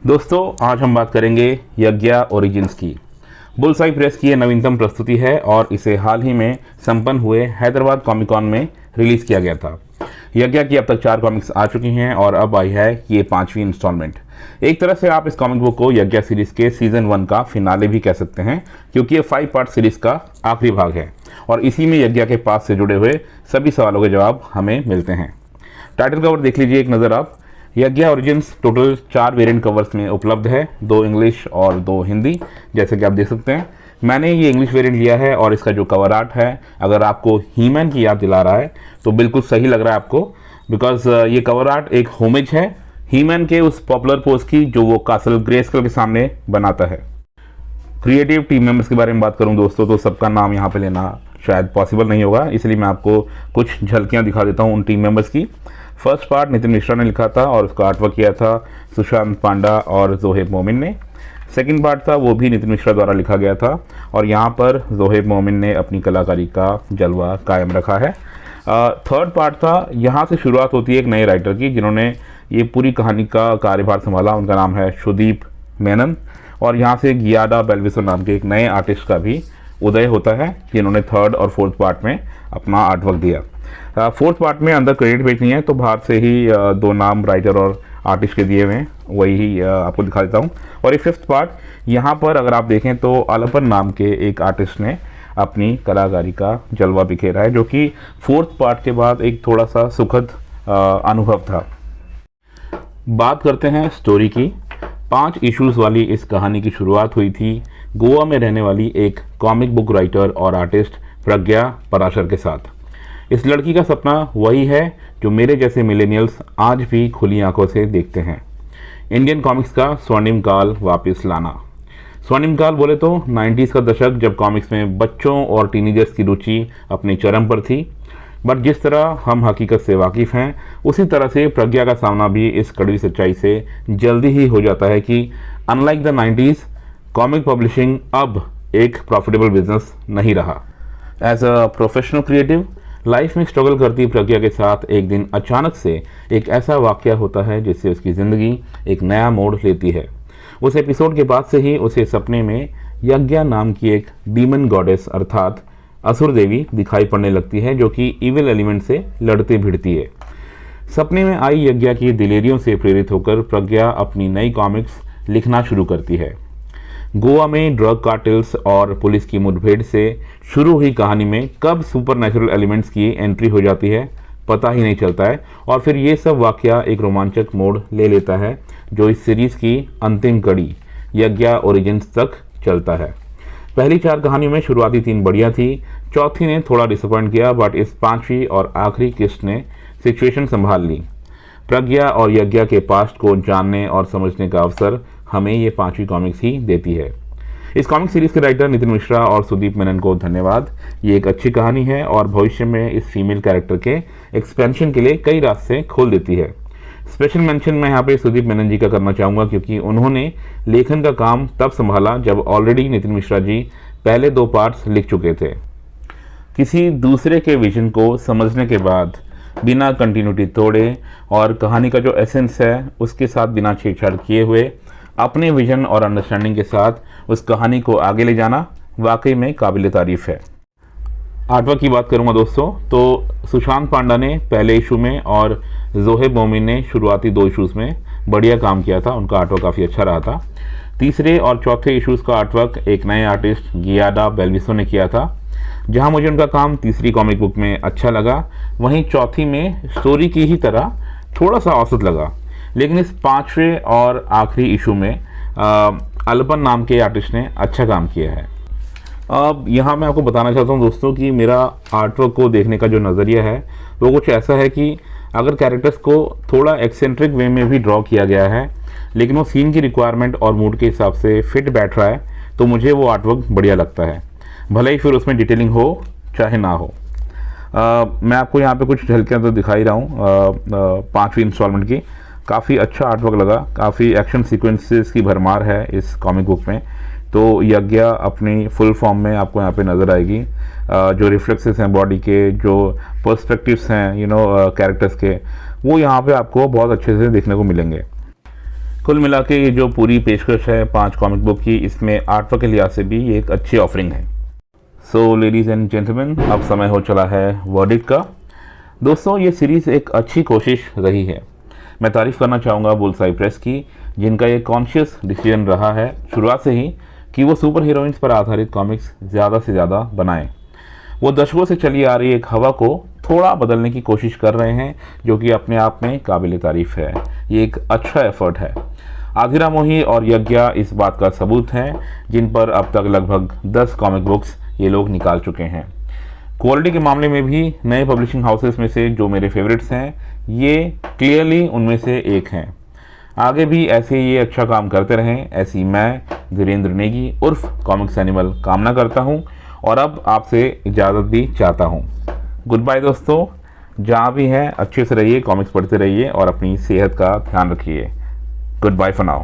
दोस्तों, आज हम बात करेंगे यज्ञ ओरिजिन्स की। बुलसाई प्रेस की यह नवीनतम प्रस्तुति है और इसे हाल ही में संपन्न हुए हैदराबाद कॉमिक कॉन में रिलीज़ किया गया था। यज्ञ की अब तक 4 कॉमिक्स आ चुकी हैं और अब आई है ये 5वीं इंस्टॉलमेंट। एक तरह से आप इस कॉमिक बुक को यज्ञ सीरीज़ के सीज़न 1 का फिनाले भी कह सकते हैं, क्योंकि ये 5 पार्ट सीरीज़ का आखिरी भाग है और इसी में यज्ञ के पास से जुड़े हुए सभी सवालों के जवाब हमें मिलते हैं। टाइटल कवर देख लीजिए एक नज़र आप। यज्ञ ओरिजिन्स टोटल 4 वेरिएंट कवर्स में उपलब्ध है, 2 इंग्लिश और 2 हिंदी, जैसे कि आप देख सकते हैं। मैंने ये इंग्लिश वेरिएंट लिया है और इसका जो कवर आर्ट है, अगर आपको हीमैन की याद दिला रहा है तो बिल्कुल सही लग रहा है आपको, बिकॉज ये कवर आर्ट एक होमेज है हीमैन के उस पॉपुलर पोज की जो वो कासल ग्रेस्कुल के सामने बनाता है। क्रिएटिव टीम मेंबर्स के बारे में बात करूं दोस्तों, तो सबका नाम यहाँ पे लेना शायद पॉसिबल नहीं होगा, इसलिए मैं आपको कुछ झलकियाँ दिखा देता हूँ उन टीम मेंबर्स की। फर्स्ट पार्ट नितिन मिश्रा ने लिखा था और उसका आर्टवर्क किया था सुशांत पांडा और जोहेब मोमिन ने। सेकंड पार्ट था वो भी नितिन मिश्रा द्वारा लिखा गया था और यहाँ पर जोहेब मोमिन ने अपनी कलाकारी का जलवा कायम रखा है। थर्ड पार्ट था, यहाँ से शुरुआत होती है एक नए राइटर की जिन्होंने ये पूरी कहानी का कार्यभार संभाला। उनका नाम है सुदीप मेनन और यहाँ से गियाडा बेल्विसो नाम के एक नए आर्टिस्ट का भी उदय होता है जिन्होंने थर्ड और फोर्थ पार्ट में अपना आर्टवर्क दिया। फोर्थ पार्ट में अंदर क्रेडिट पेज नहीं है, तो बाहर से ही 2 नाम राइटर और आर्टिस्ट के दिए हुए हैं, वही आपको दिखा देता हूँ। और ये फिफ्थ पार्ट, यहाँ पर अगर आप देखें तो अलपन नाम के एक आर्टिस्ट ने अपनी कलाकारी का जलवा बिखेरा है, जो कि फोर्थ पार्ट के बाद एक थोड़ा सा सुखद अनुभव था। बात करते हैं स्टोरी की। 5 इश्यूज़ वाली इस कहानी की शुरुआत हुई थी गोवा में रहने वाली एक कॉमिक बुक राइटर और आर्टिस्ट प्रज्ञा पराशर के साथ। इस लड़की का सपना वही है जो मेरे जैसे मिलेनियल्स आज भी खुली आंखों से देखते हैं, इंडियन कॉमिक्स का स्वर्णिम काल वापस लाना। स्वर्णिम काल बोले तो 90s का दशक, जब कॉमिक्स में बच्चों और टीनेजर्स की रुचि अपनी चरम पर थी। बट जिस तरह हम हकीकत से वाकिफ़ हैं, उसी तरह से प्रज्ञा का सामना भी इस कड़वी सच्चाई से जल्दी ही हो जाता है कि unlike the 90s, comic publishing अब एक प्रॉफिटेबल बिजनेस नहीं रहा। As a professional creative life में स्ट्रगल करती प्रज्ञा के साथ एक दिन अचानक से एक ऐसा वाक़या होता है जिससे उसकी ज़िंदगी एक नया मोड़ लेती है। उस एपिसोड के बाद से ही उसे सपने में यज्ञ नाम की एक डीमन गॉडेस अर्थात असुर देवी दिखाई पड़ने लगती है, जो कि इविल एलिमेंट से लड़ती भिड़ती है। सपने में आई यज्ञ की दिलेरियों से प्रेरित होकर प्रज्ञा अपनी नई कॉमिक्स लिखना शुरू करती है। गोवा में ड्रग कार्टेल्स और पुलिस की मुठभेड़ से शुरू हुई कहानी में कब सुपरनैचुरल एलिमेंट्स की एंट्री हो जाती है पता ही नहीं चलता है, और फिर ये सब वाकया एक रोमांचक मोड़ ले लेता है जो इस सीरीज़ की अंतिम कड़ी यज्ञ ओरिजिन्स तक चलता है। पहली 4 कहानियों में शुरुआती 3 बढ़िया थी, चौथी ने थोड़ा डिसअपॉइंट किया, बट इस 5वीं और आखिरी किस्त ने सिचुएशन संभाल ली। प्रज्ञा और यज्ञ के पास्ट को जानने और समझने का अवसर हमें ये 5वीं कॉमिक्स ही देती है। इस कॉमिक सीरीज़ के राइटर नितिन मिश्रा और सुदीप मेनन को धन्यवाद। ये एक अच्छी कहानी है और भविष्य में इस फीमेल कैरेक्टर के एक्सपेंशन के लिए कई रास्ते खोल देती है। स्पेशल मेंशन मैं यहाँ पे सुदीप मेनन जी का करना चाहूँगा, क्योंकि उन्होंने लेखन का काम तब संभाला जब ऑलरेडी नितिन मिश्रा जी पहले 2 पार्ट्स लिख चुके थे। किसी दूसरे के विजन को समझने के बाद बिना कंटिन्यूटी तोड़े और कहानी का जो एसेंस है उसके साथ बिना छेड़छाड़ किए हुए अपने विजन और अंडरस्टैंडिंग के साथ उस कहानी को आगे ले जाना वाकई में काबिल तारीफ़ है। आर्टवर्क की बात करूंगा दोस्तों, तो सुशांत पांडा ने पहले इशू में और जोहेब मोमिन ने शुरुआती 2 इशूज़ में बढ़िया काम किया था, उनका आर्टवर्क काफ़ी अच्छा रहा था। तीसरे और चौथे इशूज़ का आर्टवर्क एक नए आर्टिस्ट गियाडा बेल्विसो ने किया था। जहां मुझे उनका काम तीसरी कॉमिक बुक में अच्छा लगा, वहीं चौथी में स्टोरी की ही तरह थोड़ा सा औसत लगा। लेकिन इस 5वें और आखिरी इशू में अलपन नाम के आर्टिस्ट ने अच्छा काम किया है। अब यहाँ मैं आपको बताना चाहता हूँ दोस्तों कि मेरा आर्टवर्क को देखने का जो नज़रिया है वो कुछ ऐसा है कि अगर कैरेक्टर्स को थोड़ा एक्सेंट्रिक वे में भी ड्रॉ किया गया है, लेकिन वो सीन की रिक्वायरमेंट और मूड के हिसाब से फिट बैठ रहा है, तो मुझे वो आर्टवर्क बढ़िया लगता है, भले ही फिर उसमें डिटेलिंग हो चाहे ना हो। मैं आपको यहाँ पे कुछ झलकियाँ तो दिखा ही रहा हूँ 5वीं इंस्टॉलमेंट की। काफ़ी अच्छा आर्टवर्क लगा, काफ़ी एक्शन सीक्वेंसेस की भरमार है इस कॉमिक बुक में। तो यज्ञ अपनी फुल फॉर्म में आपको यहाँ पे नज़र आएगी। जो रिफ्लेक्सेस हैं बॉडी के, जो पर्सपेक्टिव्स हैं कैरेक्टर्स के, वो यहाँ पे आपको बहुत अच्छे से देखने को मिलेंगे। कुल मिला के ये जो पूरी पेशकश है 5 कॉमिक बुक की, इसमें आर्टवर्क के लिहाज से भी ये एक अच्छी ऑफरिंग है। सो लेडीज़ एंड जेंटलमैन, अब समय हो चला है वर्डिक्ट का। दोस्तों, ये सीरीज़ एक अच्छी कोशिश रही है। मैं तारीफ़ करना चाहूँगा बुलसाई प्रेस की, जिनका ये कॉन्शियस डिसीजन रहा है शुरुआत से ही कि वो सुपर हीरोइंस पर आधारित कॉमिक्स ज़्यादा से ज़्यादा बनाएं। वो दशकों से चली आ रही एक हवा को थोड़ा बदलने की कोशिश कर रहे हैं, जो कि अपने आप में काबिल तारीफ़ है। ये एक अच्छा एफर्ट है। आधिरा मोही और यज्ञा इस बात का सबूत हैं, जिन पर अब तक लगभग 10 कॉमिक बुक्स ये लोग निकाल चुके हैं। क्वालिटी के मामले में भी नए पब्लिशिंग हाउसेस में से जो मेरे फेवरेट्स हैं, ये क्लियरली उनमें से एक हैं। आगे भी ऐसे ये अच्छा काम करते रहें, ऐसी मैं धीरेन्द्र नेगी उर्फ कॉमिक्स एनिमल कामना करता हूँ और अब आपसे इजाज़त भी चाहता हूँ। गुड बाय दोस्तों, जहाँ भी हैं अच्छे से रहिए, कॉमिक्स पढ़ते रहिए और अपनी सेहत का ध्यान रखिए। Goodbye for now.